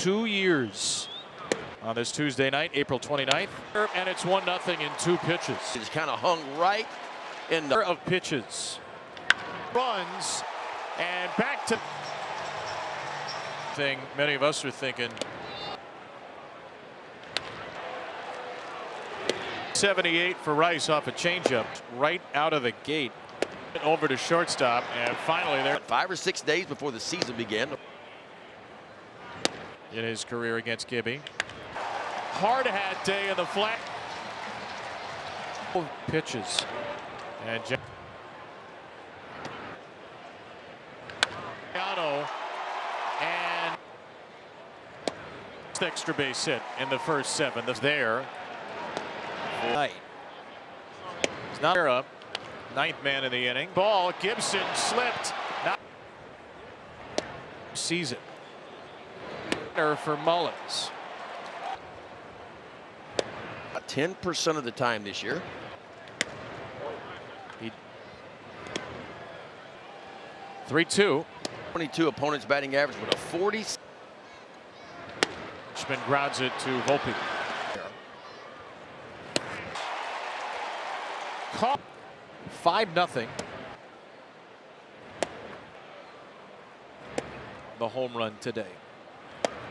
2 years on this Tuesday night, April 29th. And it's 1-0 in 2 pitches. It's kind of hung right in the of pitches. Runs and back to thing many of us are thinking. 78 for Rice off a changeup right out of the gate. Over to shortstop, and finally there. 5 or 6 days before the season began. In his career against Gibby. Hard hat day in the flat. Pitches. And and extra base hit in the first 7. That's there. Night. It's not up. 9th man in the inning. Ball. Gibson slipped. Not season. For Mullins. 10% of the time this year. 3-2. 22 opponents batting average with a 40. Richmond grounds it to Volpe. Caught 5-0. The home run today.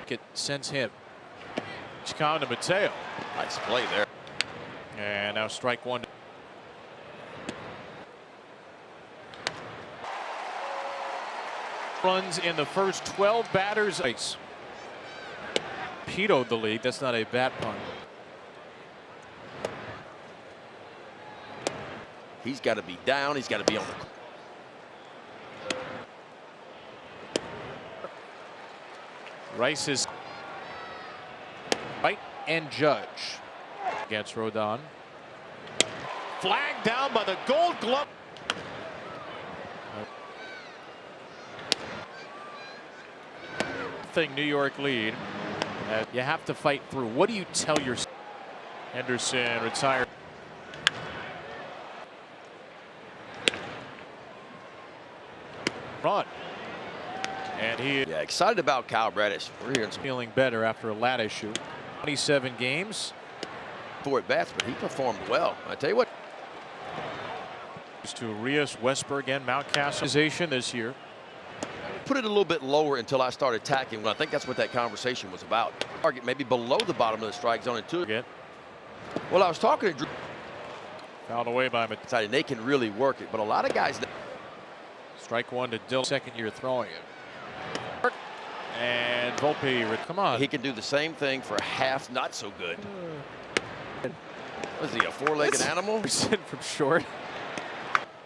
It sends him. Chicon to Mateo. Nice play there. And now strike 1. Runs in the first 12 batters. Ice. Petoed the lead. That's not a bat pun. He's got to be down. He's got to be on the. Rice is right and Judge against Rodon. Flag down by the Gold Glove. New York lead. You have to fight through. What do you tell yourself? Henderson retired. Run. And he excited about Kyle Bradish. We're hearing some feeling better after a lat issue. 27 games. 4 at bats, but he performed well. I tell you what. To Rios, Westberg, and Mountcastle this year. Put it a little bit lower until I start attacking. I think that's what that conversation was about. Target maybe below the bottom of the strike zone and 2. Well, I was talking to Drew. Fouled away by Mateo. They can really work it, but a lot of guys. Strike 1 to Dill. 2nd year throwing it. And Volpe, come on. He can do the same thing for half, not so good. Was he a 4-legged animal? From short.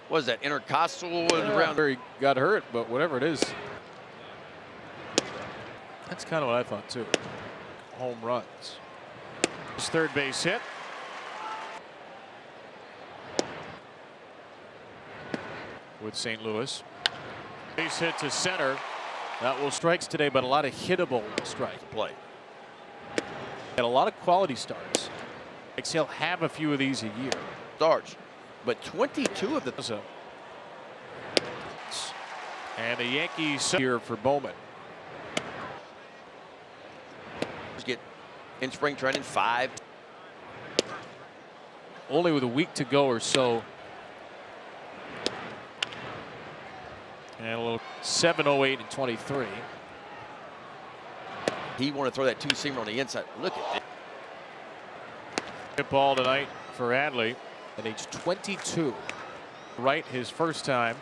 Was that intercostal around where he got hurt, but whatever it is. That's kind of what I thought too. Home runs. His 3rd base hit. With St. Louis. Base hit to center. That will strikes today, but a lot of hittable strikes. Play. And a lot of quality starts. He'll have a few of these a year. Starts. But 22 of the. And the Yankees here for Bowman. Get in spring training 5. Only with a week to go or so. And a little 7:08 and 23. He wanted to throw that 2-seamer on the inside. Look at it. Good ball tonight for Adley at age 22. Right, his first time.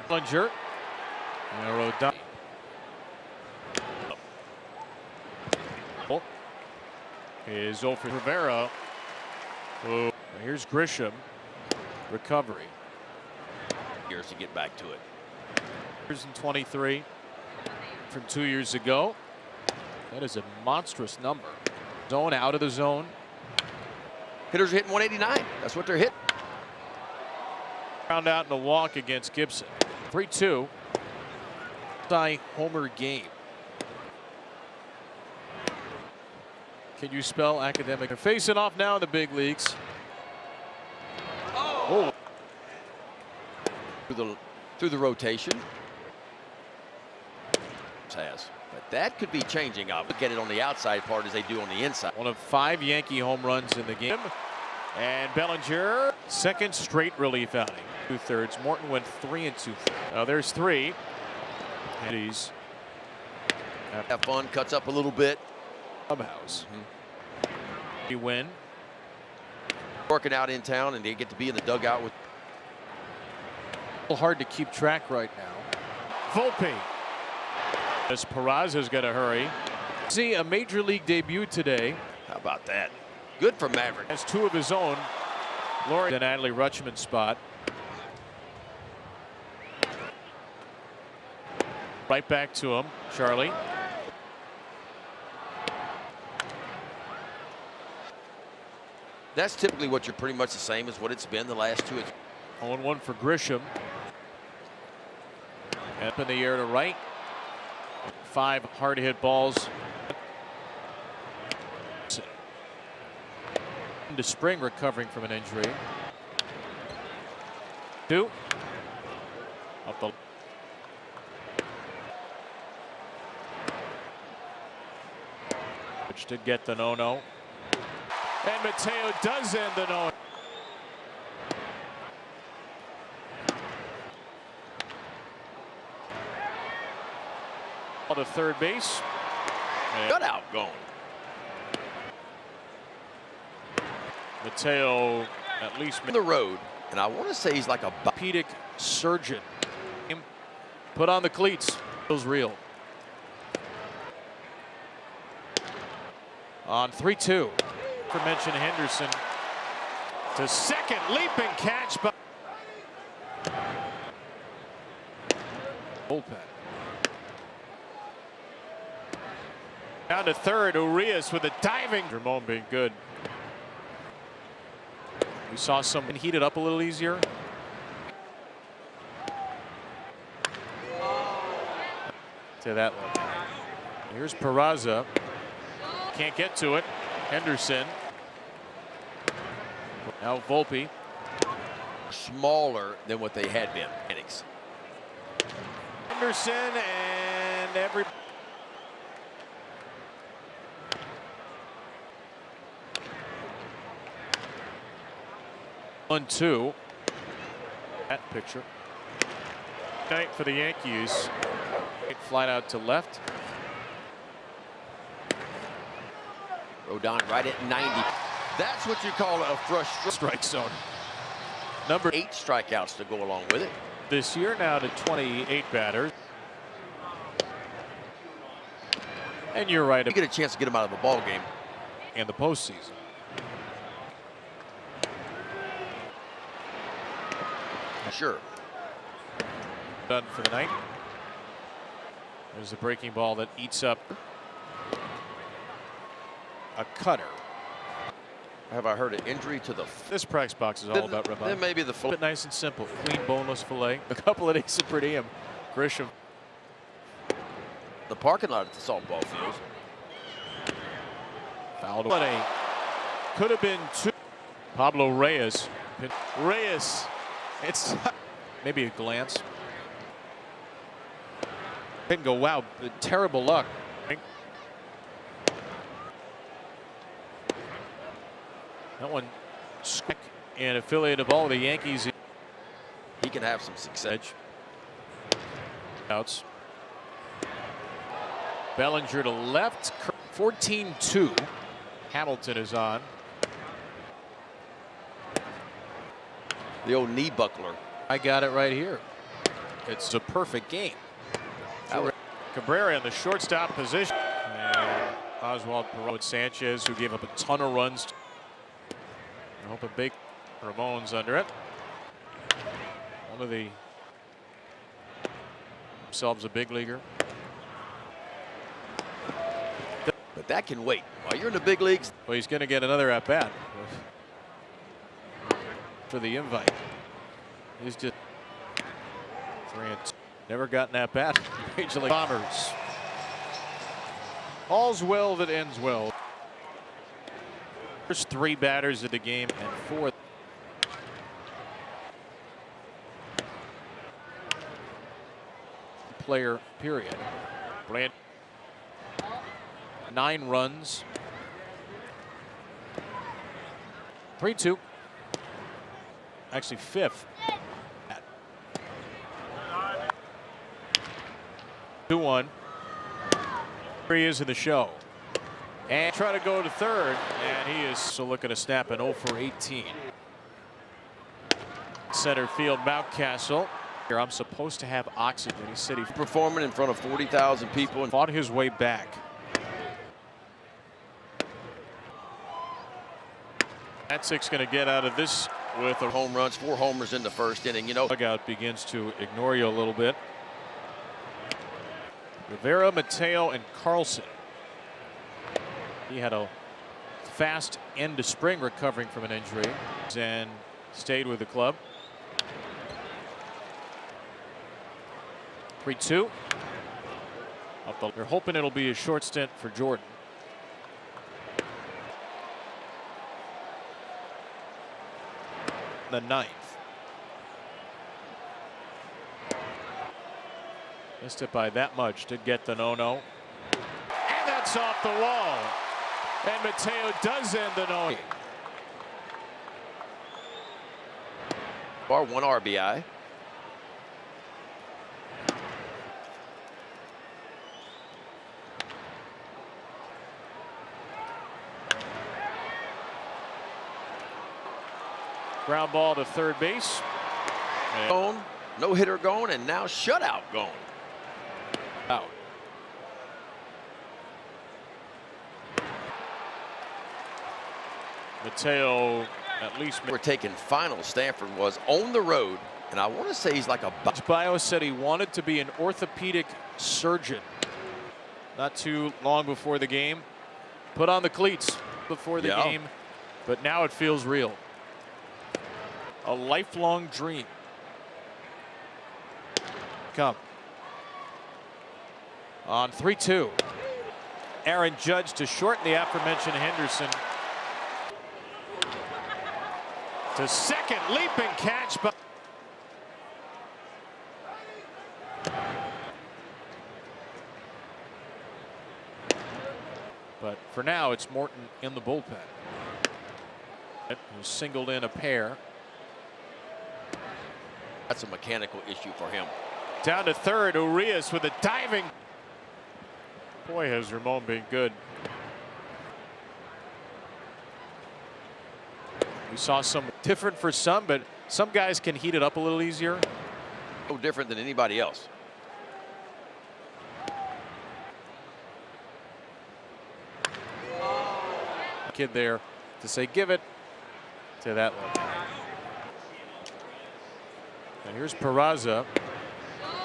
Bellinger. And Rodon. Is over Rivera. Oh, here's Grisham. Recovery. Years to get back to it. Here's in 23 from 2 years ago. That is a monstrous number. Zone out of the zone. Hitters are hitting 189. That's what they're hitting. Found out in a walk against Gibson. 3-2. Homer game. Can you spell academic? They're facing off now in the big leagues. Oh. Through the rotation. has. But that could be changing. I'll look at it on the outside part as they do on the inside. One of 5 Yankee home runs in the game. And Bellinger, second straight relief outing. 2/3. Morton went 3 2/3. Now there's 3. And he's have fun, cuts up a little bit. Clubhouse. He win. Working out in town, and they get to be in the dugout with. A little hard to keep track right now. Volpe. As Peraza's got to hurry. See a major league debut today. How about that? Good for Maverick. Has 2 of his own. Laurie and Adley Rutschman spot. Right back to him, Charlie. That's typically what you're pretty much the same as what it's been the last 2. 0-1 for Grisham. Up in the air to right. 5 hard hit balls. Into Spring recovering from an injury. 2. Up the. Which did get the no-no. And Mateo does end the no. To third base. Got out going. Mateo at least In the road, and I want to say he's like a orthopedic surgeon. Put on the cleats. Feels real. On 3-2. For mention Henderson to second, leaping catch by bullpen. Down to third, Urias with a diving. Ramon being good. We saw someone heat it up a little easier. To that level. Here's Peraza. Can't get to it. Henderson. Now Volpe. Smaller than what they had been. Henderson and every. One, 2. That picture. Night for the Yankees. Flight out to left. Rodon right at 90. That's what you call a frustrating Strike zone. Number 8 strikeouts to go along with it. This year now to 28 batters. And you're right. You get a chance to get him out of a ball game. In the postseason. Sure. Done for the night. There's the breaking ball that eats up a cutter. Have I heard an injury to the? This practice box is all about ribeye. Then maybe the Bit nice and simple. Clean boneless fillet. A couple of days of per diem. Grisham. The parking lot at the softball field. Fouled away. Could have been 2. Pablo Reyes. Reyes. It's maybe a glance. Didn't go, wow, terrible luck. That one and affiliated ball with the Yankees. He can have some success. Outs. Bellinger to left. 14-2. Hamilton is on. The old knee buckler. I got it right here. It's a perfect game. Cabrera in the shortstop position. And Oswald Perot Sanchez, who gave up a ton of runs. I hope a big Ramon's under it. One of the themselves a big leaguer. But that can wait. While you're in the big leagues. Well, he's going to get another at bat for the invite. He's just 3-2. Never gotten that bat. Major League Bombers. All's well that ends well. First 3 batters of the game and 4. Player period. Brand 9 runs. 3-2. Actually 5th. 2-1. Here he is in the show. And try to go to third. And he is so looking to snap an 0 for 18. Center field, Mountcastle. Here I'm supposed to have oxygen. He said he performing in front of 40,000 people and fought his way back. Matzek's going to get out of this with a home runs, 4 homers in the first inning. You know, dugout begins to ignore you a little bit. Rivera, Mateo, and Carlson. He had a fast end to spring recovering from an injury and stayed with the club. 3-2. They're hoping it'll be a short stint for Jordan. The 9th. Missed it by that much to get the no-no. And that's off the wall. And Mateo does end the no. Bar 1 RBI. Ground ball to third base. Going, no hitter going, and now shutout going. Out. Mateo, at least we're taking final. Stanford was on the road, and I want to say he's like a. Bio said he wanted to be an orthopedic surgeon. Not too long before the game, put on the cleats before the game, but now it feels real. A lifelong dream. Come. On 3-2. Aaron Judge to shorten the aforementioned Henderson. To second, leaping catch. But for now, it's Morton in the bullpen. Who singled in a pair. That's a mechanical issue for him. Down to third, Urias with a diving. Boy, has Ramon been good. We saw some different for some, but some guys can heat it up a little easier. No different than anybody else. Kid there to say, give it to that level. And here's Peraza.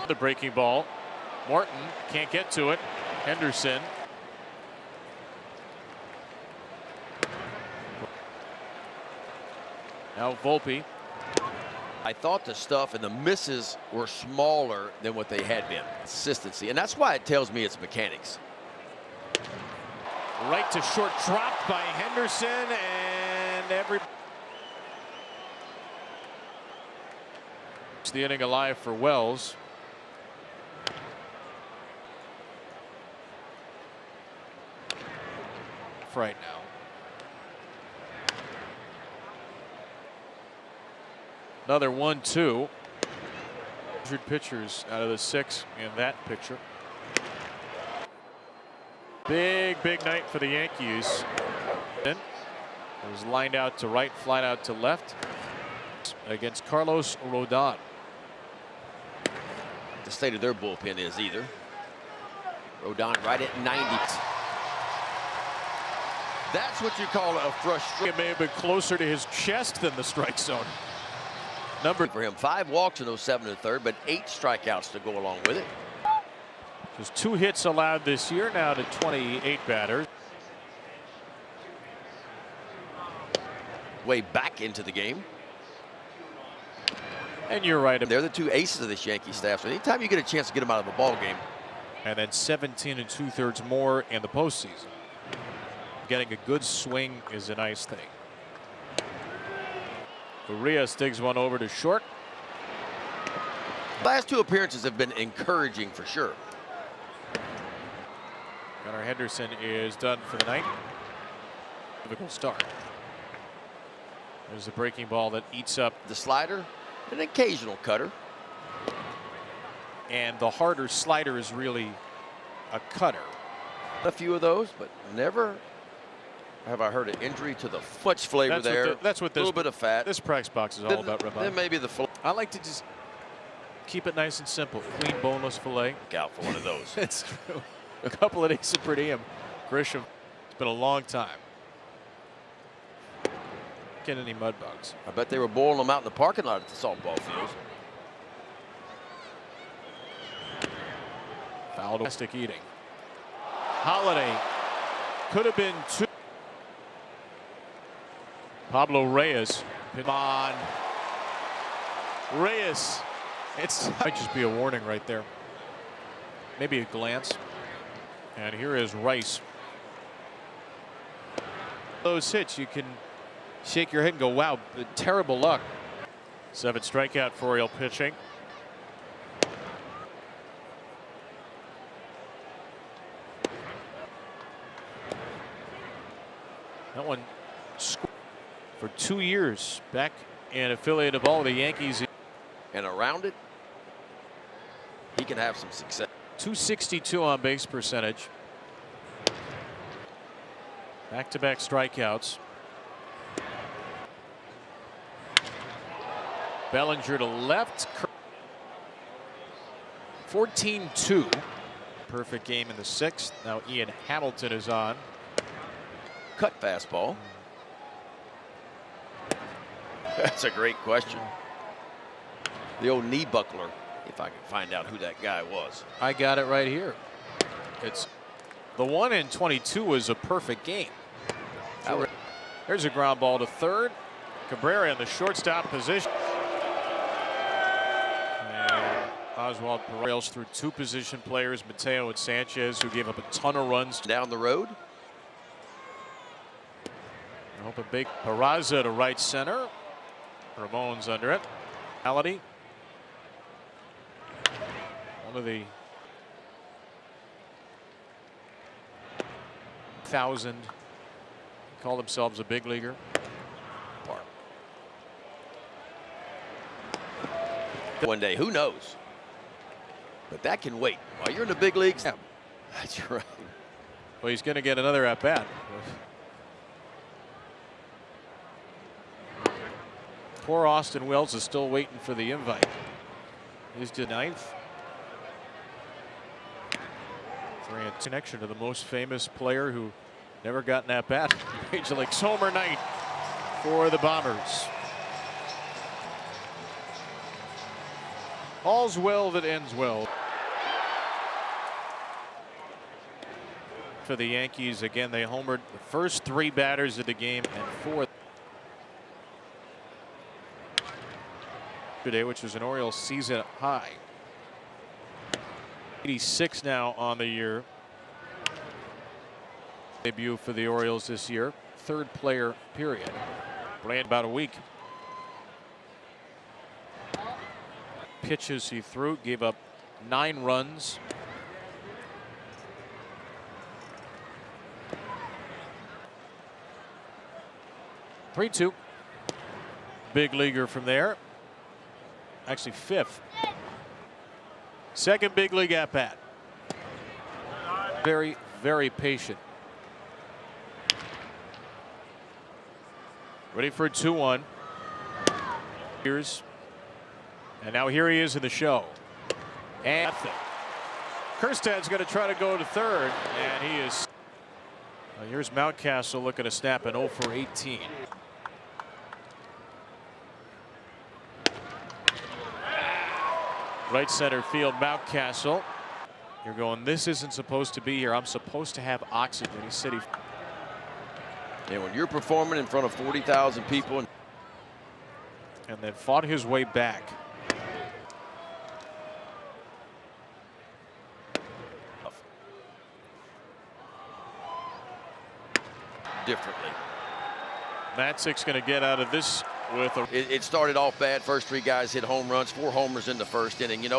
The breaking ball. Morton can't get to it. Henderson. Now Volpe. I thought the stuff and the misses were smaller than what they had been. Consistency, and that's why it tells me it's mechanics. Right to short, dropped by Henderson, and it's the inning alive for Wells. Right now. Another 1-2. 100 pitchers out of the 6 in that picture. Big night for the Yankees. It was lined out to right, flied out to left against Carlos Rodon. The state of their bullpen is either. Rodon right at 90. That's what you call a frustration. It may have been closer to his chest than the strike zone. Number for him, 5 walks in those 7 1/3, but 8 strikeouts to go along with it. Just 2 hits allowed this year, now to 28 batters. Way back into the game. And you're right. They're the 2 aces of this Yankee staff. So anytime you get a chance to get them out of a ball game. And then 17 2/3 more in the postseason. Getting a good swing is a nice thing. Urias digs one over to short. Last 2 appearances have been encouraging for sure. Gunnar Henderson is done for the night. Typical start. There's the breaking ball that eats up the slider, an occasional cutter. And the harder slider is really a cutter. A few of those, but never have I heard an injury to the much flavor there. That's what this, a little bit of fat. This practice box is all about, Rabbi. Then maybe the I like to just keep it nice and simple. Clean boneless filet. Look out for one of those. It's true. A couple of days of per diem. Grisham. It's been a long time. Get any mud bugs. I bet they were boiling them out in the parking lot at the softball fields. Foul domestic eating. Holiday could have been two. Pablo Reyes. Come on. Reyes. It might just be a warning right there. Maybe a glance. And here is Rice. Those hits, you can shake your head and go, wow, terrible luck. 7 strikeout for Oriole pitching. That one for 2 years back in affiliated ball with the Yankees. And around it, he can have some success. 262 on base percentage. Back-to-back strikeouts. Bellinger to left. 14-2. Perfect game in the 6th. Now Ian Hamilton is on. Cut fastball. That's a great question. The old knee buckler, if I can find out who that guy was. I got it right here. It's the 1 in 22 was a perfect game. There's a ground ball to third. Cabrera in the shortstop position. And Oswald Orioles through 2 position players, Mateo and Sanchez, who gave up a ton of runs down the road. I hope a big Peraza to right center. Ramon's under it. Ality. One of the 1,000 call themselves a big leaguer. One day, who knows? But that can wait. While you're in the big leagues, that's right. Well, he's going to get another at bat. Poor Austin Wells is still waiting for the invite. He's to 9th. Connection to the most famous player who never got an at bat. Major League homer night for the Bombers. All's well that ends well. For the Yankees, again, they homered the first 3 batters of the game and 4th today, which was an Orioles season high. 86 now on the year. Debut for the Orioles this year. 3rd player period. Playing about a week. Pitches he threw, gave up 9 runs. (3-2). Big leaguer from there. Actually 5th. 2nd big league at bat. Very, very patient. Ready for a 2-1. And now here he is in the show. And Kerstad's going to try to go to 3rd, and he is. Here's Mountcastle looking to snap an 0 for 18. Right center field, Mountcastle. You're going, this isn't supposed to be here. I'm supposed to have oxygen. He said he. And when you're performing in front of 40,000 people. And then fought his way back. Differently. Matzek's going to get out of this with a. It started off bad. First 3 guys hit home runs, 4 homers in the 1st inning. You know,